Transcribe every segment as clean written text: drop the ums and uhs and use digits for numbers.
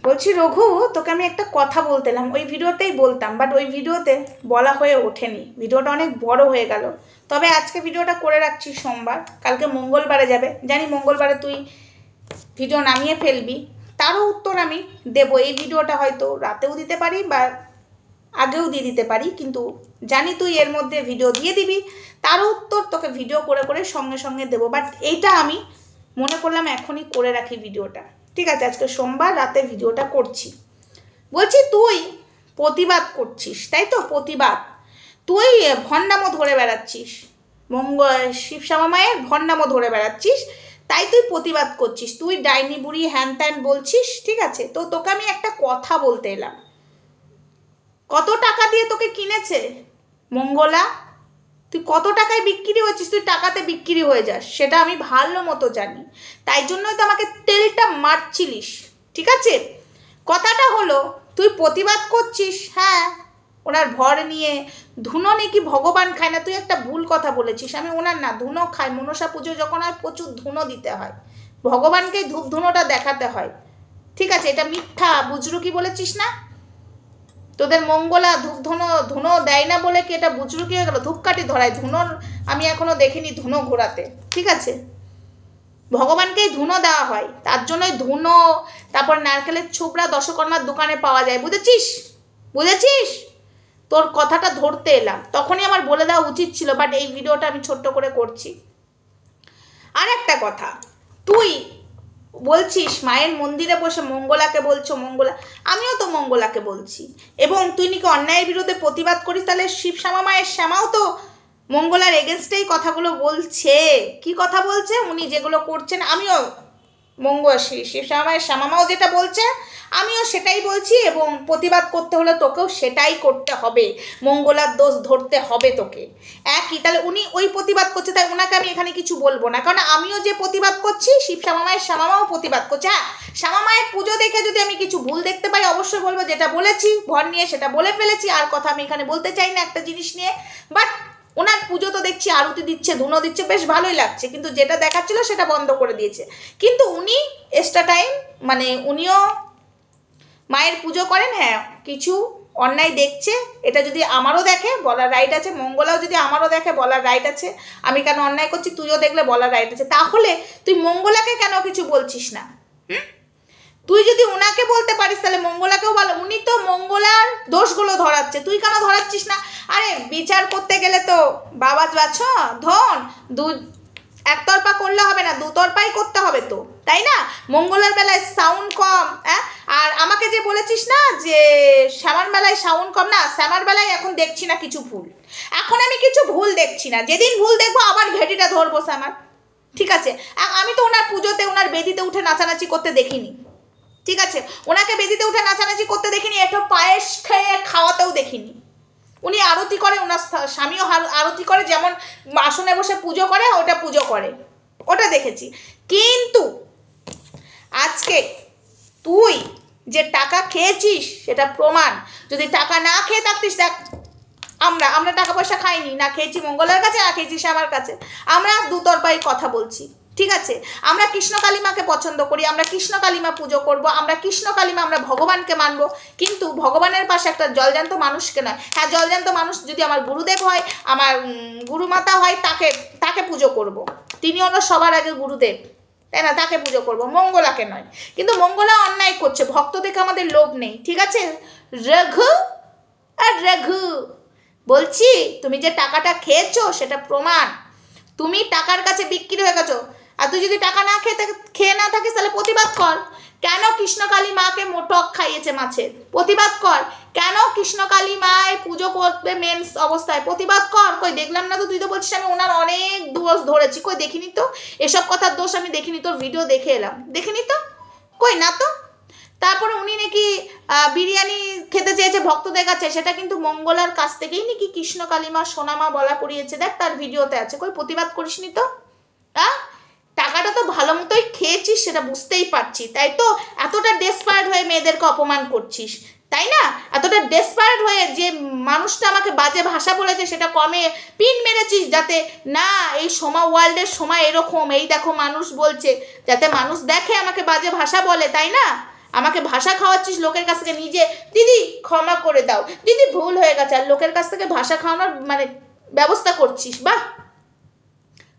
বলছি রঘু, তোকে আমি একটা কথা বলতেলাম, ওই ভিডিওতেই বলতাম, বাট ওই ভিডিওতে বলা হয়ে ওঠেনি, ভিডিওটা অনেক বড় হয়ে গেল। তবে আজকে ভিডিওটা করে রাখছি সোমবার, কালকে মঙ্গলবারে যাবে, জানি মঙ্গলবারে তুই ভিডিও নামিয়ে ফেলবি, তারও উত্তর আমি দেবো। এই ভিডিওটা হয়তো রাতেও দিতে পারি বা আগেও দিয়ে দিতে পারি, কিন্তু জানি তুই এর মধ্যে ভিডিও দিয়ে দিবি, তারও উত্তর তোকে ভিডিও করে করে সঙ্গে সঙ্গে দেবো। বাট এইটা আমি মনে করলাম এখনই করে রাখি ভিডিওটা। ঠিক আছে, আজকে সোমবার রাতে ভিডিওটা করছি। বলছি তুই প্রতিবাদ করছিস, তাই তো? প্রতিবাদ, তুই ভণ্ডামো ধরে বেড়াচ্ছিস, শিবশ্যামা মায়ের ভণ্ডামো ধরে বেড়াচ্ছিস, তাই তুই প্রতিবাদ করছিস, তুই ডাইনি বুড়ি হ্যান ত্যান বলছিস। ঠিক আছে, তো তোকে আমি একটা কথা বলতে এলাম। কত টাকা দিয়ে তোকে কিনেছে মঙ্গলা? তুই কত টাকায় বিক্রি হচ্ছিস? তুই টাকাতে বিক্রি হয়ে যাস, সেটা আমি ভালো মতো জানি, তাই জন্যই তো আমাকে তেলটা মারছিলিস। ঠিক আছে, কথাটা হলো তুই প্রতিবাদ করছিস, হ্যাঁ, ওনার ভর নিয়ে। ধুনো নাকি ভগবান খায় না, তুই একটা ভুল কথা বলেছিস। আমি ওনার না, ধুনো খাই, মনসা পুজো যখন হয় প্রচুর ধুনো দিতে হয়, ভগবানকে ধূপ ধুনোটা দেখাতে হয়। ঠিক আছে, এটা মিথ্যা বুজরুকি বলেছিস না? তোদের মঙ্গলা ধূপ ধুনো দেয় না বলে কি এটা বুজরুকি হয়ে গেল? ধূপকাঠি ধরায়, ধুনোর আমি এখনো দেখিনি ধুনো ঘোরাতে। ঠিক আছে, ভগবানকেই ধুনো দেওয়া হয়, তার জন্যই ধুনো, তারপর নারকেলের ছোবড়া দশকর্মার দোকানে পাওয়া যায়, বুঝেছিস? বুঝেছিস? তোর কথাটা ধরতে এলাম, তখনই আমার বলে দেওয়া উচিত ছিল, বাট এই ভিডিওটা আমি ছোট্ট করে করছি। আর একটা কথা, তুই বলছিস মায়ের মন্দিরে বসে মঙ্গলাকে বলছো মঙ্গলা, আমিও তো মঙ্গলাকে বলছি, এবং তুই নাকি অন্যায়ের বিরুদ্ধে প্রতিবাদ করিস, তাহলে শিবশ্যামা মায়ের শ্যামাও তো মঙ্গলার এগেনস্টেই কথাগুলো বলছে। কি কথা বলছে? উনি যেগুলো করছেন, আমিও শিবশ্যামা মায়ের শ্যামামাও যেটা বলছে আমিও সেটাই বলছি, এবং প্রতিবাদ করতে হলে তোকেও সেটাই করতে হবে, মঙ্গলার দোষ ধরতে হবে তোকে। একই, তাহলে উনি ওই প্রতিবাদ করছে, তাই ওনাকে আমি এখানে কিছু বলবো না, কারণ আমিও যে প্রতিবাদ করছি, শিবশ্যামা মায়ের শ্যামামাও প্রতিবাদ করছে। হ্যাঁ, শ্যামা মায়ের পুজো দেখে যদি আমি কিছু ভুল দেখতে পাই অবশ্যই বলবো, যেটা বলেছি ভর নিয়ে সেটা বলে ফেলেছি, আর কথা আমি এখানে বলতে চাই না একটা জিনিস নিয়ে। বাট ওনার পুজো তো দেখছি আরতি দিচ্ছে, ধুনো দিচ্ছে, বেশ ভালোই লাগছে, কিন্তু যেটা দেখাচ্ছিল সেটা বন্ধ করে দিয়েছে। কিন্তু উনি এক্সট্রা টাইম, মানে উনিও মায়ের পুজো করেন, হ্যাঁ, কিছু অন্যায় দেখছে, এটা যদি আমারও দেখে বলার রাইট আছে, মঙ্গলাও যদি আমারও দেখে বলার রাইট আছে, আমি কেন অন্যায় করছি তুইও দেখলে বলার রাইট আছে। তাহলে তুই মঙ্গলাকে কেন কিছু বলছিস না? তুই যদি ওনাকে বলতে পারিস তাহলে মঙ্গলাকেও বলো, উনি তো মঙ্গলার দোষগুলো ধরাচ্ছে, তুই কেন ধরাচ্ছিস না? আরে বিচার করতে গেলে তো বাবা বাছ ধন, একতরফা করলে হবে না, দুতরফাই করতে হবে তো, তাই না? মঙ্গলার বেলায় সাউন্ড কম, হ্যাঁ, আর আমাকে যে বলেছিস না যে শ্যামার বেলায় সাউন্ড কম, না, শ্যামার বেলায় এখন দেখছি না কিছু ভুল, এখন আমি কিছু ভুল দেখছি না, যেদিন ভুল দেখবো আবার ঘেটিটা ধরবো শ্যামার। ঠিক আছে, আমি তো ওনার পুজোতে ওনার বেদিতে উঠে নাচানাচি করতে দেখিনি। ঠিক আছে, ওনাকে বেদিতে উঠে নাচানাচি করতে দেখিনি, একটু পায়েস খেয়ে খাওয়াতেও দেখিনি। উনি আরতি করে, ওনার স্বামীও আরতি করে, যেমন আসনে বসে পুজো করে ওটা পুজো করে, ওটা দেখেছি। কিন্তু আজকে তুই যে টাকা খেয়েছিস সেটা প্রমাণ। যদি টাকা না খেয়ে থাকতিস, দেখ আমরা টাকা পয়সা খাইনি, না খেয়েছি মঙ্গলার কাছে, না খেয়েছি শ্যামার কাছে, আমরা দুতরফাই কথা বলছি। ঠিক আছে, আমরা কৃষ্ণ কালিমাকে পছন্দ করি, আমরা কৃষ্ণ কালিমা পুজো করব, আমরা কৃষ্ণ কালিমা, আমরা ভগবানকে মানব, কিন্তু ভগবানের পাশে একটা জলজান্ত মানুষকে নয়। হ্যাঁ, জলজান্ত মানুষ যদি আমার গুরুদেব হয়, আমার গুরুমাতা হয়, তাকে পুজো করব, তিনি হলো সবার আগে গুরুদেব, তাই না? তাকে পুজো করব, মঙ্গলাকে নয়। কিন্তু মঙ্গলা অন্যায় করছে, ভক্ত দেখে আমাদের লোভ নেই। ঠিক আছে রঘু, আর রঘু বলছি, তুমি যে টাকাটা খেয়েছো সেটা প্রমাণ, তুমি টাকার কাছে বিক্রি হয়ে গেছো। আর তুই যদি টাকা না খেয়ে না থাকিস তাহলে প্রতিবাদ কর, কেন কৃষ্ণকালী মাকে মোটক খাইয়েছে মাছের, প্রতিবাদ কর। কেন কৃষ্ণকালী মায়ের পুজো করবে মেন্স অবস্থায়, প্রতিবাদ কর। কই দেখলাম না তো, তুই তো বলছিস আমি ওনার অনেক দোষ ধরেছি, কই দেখিনি তো, এসব কথার দোষ আমি দেখিনি, তোর ভিডিও দেখে এলাম, দেখিনি তো, কই না তো। তারপরে উনি নাকি বিরিয়ানি খেতে চেয়েছে ভক্তদের কাছে, সেটা কিন্তু মঙ্গলার কাছ থেকেই নাকি কৃষ্ণ কালিমা সোনামা বলা করিয়েছে, দেখ তার ভিডিওতে আছে, কই প্রতিবাদ করিসনি তো। টাকাটা তো ভালো মতোই খেয়েছিস, সেটা বুঝতেই পারছি, তাই তো এতটা ডেসপায়ার্ড হয়ে মেয়েদেরকে অপমান করছিস, তাই না? এতটা ডেসপায়ার্ড হয়ে যে মানুষটা আমাকে বাজে ভাষা বলেছে সেটা কমে পিন মেরেছিস, যাতে না এই ওয়ার্ল্ডের সময় এরকম, এই দেখো মানুষ বলছে, যাতে মানুষ দেখে আমাকে বাজে ভাষা বলে, তাই না? আমাকে ভাষা খাওয়াচ্ছিস লোকের কাছ থেকে, নিজে দিদি ক্ষমা করে দাও, দিদি ভুল হয়ে গেছে, আর লোকের কাছ থেকে ভাষা খাওয়ানোর মানে ব্যবস্থা করছিস। বাহ,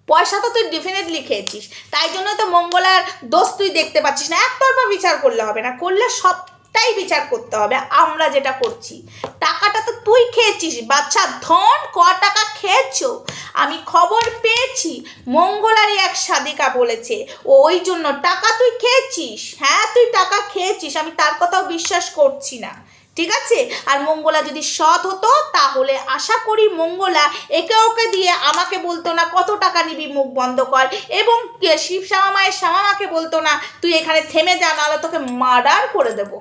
পয়সা তো তুই ডেফিনেটলি খেয়েছিস, তাই জন্য তো মঙ্গলার দোষ তুই দেখতে পাচ্ছিস না। একতরফা বিচার করলে হবে না, করলে সবটাই বিচার করতে হবে। আমরা যেটা করছি, টাকাটা তো তুই খেয়েছিস বাচ্চা ধন। ক টাকা খেয়েছো আমি খবর পেয়েছি, মঙ্গলারই এক সাদিকা বলেছে ওই জন্য টাকা তুই খেয়েছিস। হ্যাঁ তুই টাকা খেয়েছিস, আমি তার কথাও বিশ্বাস করছি না, ঠিক আছে। আর মঙ্গলা যদি সৎ হতো তাহলে আশা করি মঙ্গলা একে ওকে দিয়ে আমাকে বলতো না কত টাকা নিবি মুখ বন্ধ কর, এবং শিব শ্যামা মায়ের শ্যামা মাকে বলতো না তুই এখানে থেমে যা, নাহলে তোকে মার্ডার করে দেব।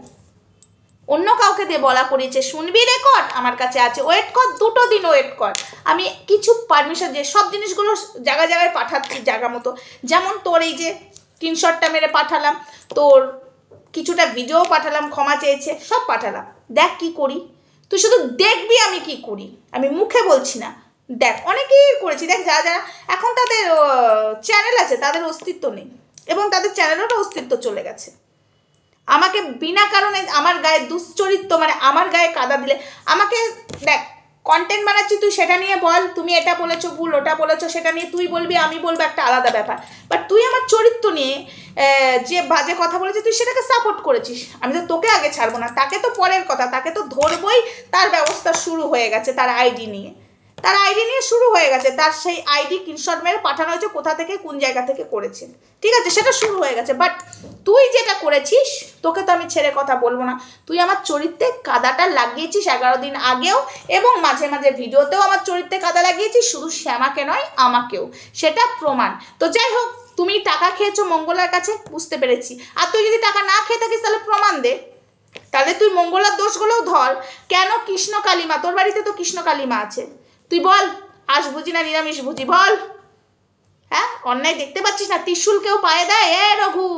অন্য কাউকে দিয়ে বলা করিয়েছে, শুনবি রেকর্ড আমার কাছে আছে, ওয়েট কর, 2 দিন ওয়েট কর। আমি কিছু পারমিশন দিয়ে সব জিনিসগুলো জায়গায় জায়গায় পাঠাচ্ছি জায়গা মতো। যেমন তোর এই যে স্ক্রিনশটটা মেরে পাঠালাম, তোর কিছুটা ভিডিও পাঠালাম, ক্ষমা চেয়েছে, সব পাঠালাম। দেখ কি করি, তুই শুধু দেখবি আমি কি করি, আমি মুখে বলছি না। দেখ অনেকেই করেছি, দেখ যারা যারা এখন তাদের চ্যানেল আছে তাদের অস্তিত্ব নেই, এবং তাদের চ্যানেলেরও অস্তিত্ব চলে গেছে। আমাকে বিনা কারণে আমার গায়ে দুশ্চরিত্র মানে আমার গায়ে কাদা দিলে, আমাকে দেখ কন্টেন্ট বানাচ্ছি তুই সেটা নিয়ে বল, তুমি এটা বলেছো ভুল, ওটা বলেছো, সেটা নিয়ে তুই বলবি আমি বলবো, একটা আলাদা ব্যাপার। বাট তুই আমার চরিত্র নিয়ে যে বাজে কথা বলেছিস তুই সেটাকে সাপোর্ট করেছিস, আমি তো তোকে আগে ছাড়বো না, তাকে তো পরের কথা, তাকে তো ধরবই। তার ব্যবস্থা শুরু হয়ে গেছে, তার আইডি নিয়ে শুরু হয়ে গেছে, তার সেই আইডি স্ক্রিনশট মেরে পাঠানো হয়েছে কোথা থেকে কোন জায়গা থেকে করেছে, ঠিক আছে, সেটা শুরু হয়ে গেছে। বাট তুই যেটা করেছিস তোকে তো আমি ছেড়ে কথা বলবো না। তুই আমার চরিত্রে কাদাটা লাগিয়েছিস 11 দিন আগেও, এবং মাঝে মাঝে ভিডিওতেও আমার চরিত্রে কাদা লাগিয়েছিস, শুধু শ্যামাকে নয় আমাকেও, সেটা প্রমাণ। তো যাই হোক, তুমি টাকা খেয়েছো মঙ্গলার কাছে বুঝতে পেরেছি, আর তুই যদি টাকা না খেয়ে থাকিস তাহলে প্রমাণ দে, তাহলে তুই মঙ্গলার দোষগুলোও ধর। কেন কৃষ্ণ কালিমা, তোর বাড়িতে তো কৃষ্ণ কালিমা আছে, তুই বল আঁশ ভুজি না নিরামিষ ভুজি বল। হ্যাঁ অন্যায় দেখতে পাচ্ছিস না, ত্রিশূল কেউ পায়ে দেয়? রঘু,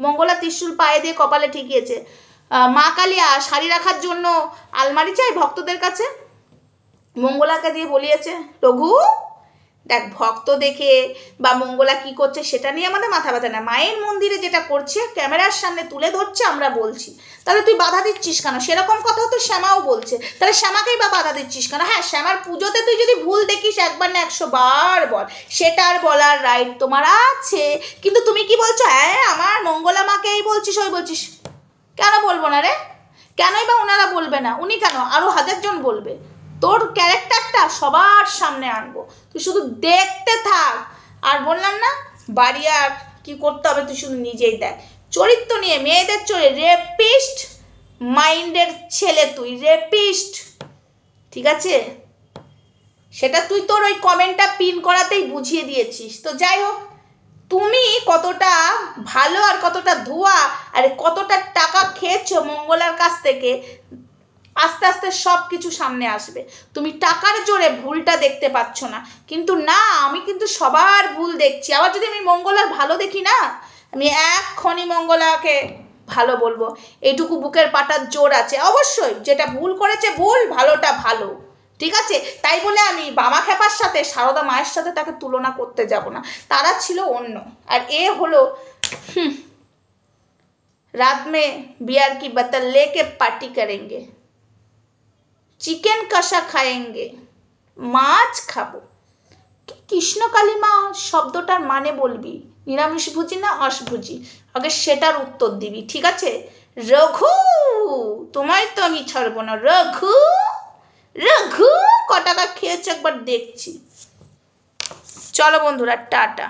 মঙ্গলা ত্রিশূল পায়ে দিয়ে কপালে ঠেকিয়েছে। মা কালিয়া শাড়ি রাখার জন্য আলমারি চাই ভক্তদের কাছে, মঙ্গলাকে দিয়ে বলিয়েছে। রঘু দেখ, ভক্ত দেখে বা মঙ্গলা কি করছে সেটা নিয়ে আমাদের মাথা ব্যথা না, মায়ের মন্দিরে যেটা করছে ক্যামেরার সামনে তুলে ধরছে আমরা বলছি, তাহলে তুই বাধা দিচ্ছিস কেন? সেরকম কথা তো শ্যামাও বলছে, তাহলে শ্যামাকেই বা বাধা দিচ্ছিস কেন? হ্যাঁ শ্যামার পুজোতে তুই যদি ভুল দেখিস 1 বার না 100 বার বল, সেটার বলার রাইট তোমার আছে, কিন্তু তুমি কি বলছো, হ্যাঁ আমার মঙ্গলা মাকে এই বলছিস ওই বলছিস। কেন বলবো না রে, কেনই বা ওনারা বলবে না, উনি কেন, আরও 1000 জন বলবে। তোর ক্যারেক্টারটা সবার সামনে আনবো, তুই শুধু দেখতে থাক। আর বললাম না বাড়ি আর কী করতে হবে তুই শুধু নিজেই দেখ। চরিত্র নিয়ে মেয়েদের রেপিস্ট মাইন্ডের ছেলে, তুই রেপিস্ট, ঠিক আছে, সেটা তুই তোর ওই কমেন্টটা পিন করাতেই বুঝিয়ে দিয়েছিস। তো যাই হোক, তুমি কতটা ভালো আর কতটা ধোয়া আর কতটা টাকা খেয়েছো মঙ্গলার কাছ থেকে, আস্তে আস্তে সব কিছু সামনে আসবে। তুমি টাকার জোরে ভুলটা দেখতে পাচ্ছ না, কিন্তু না আমি কিন্তু সবার ভুল দেখছি। আবার যদি আমি মঙ্গলার ভালো দেখি না, আমি এক্ষুনি মঙ্গলাকে ভালো বলবো, এইটুকু বুকের পাটার জোর আছে অবশ্যই। যেটা ভুল করেছে ভুল, ভালোটা ভালো, ঠিক আছে। তাই বলে আমি বামা খেপার সাথে সারদা মায়ের সাথে তাকে তুলনা করতে যাব না, তারা ছিল অন্য, আর এ হলো রাত মে বিয়ার কি বোতল লেকে পার্টি করেंगे, চিকেন কষা খাएंगे, মাছ খাবো। কৃষ্ণ কালিমা শব্দটার মানে বলবি নিরামিষ ভুজি না অসভুজি, আগে সেটার উত্তর দিবি, ঠিক আছে। রঘু তোমায় তো আমি ছাড়বো না, রঘু রঘু ক টাকা খেয়েছে একবার দেখছি। চলো বন্ধুরা, টাটা।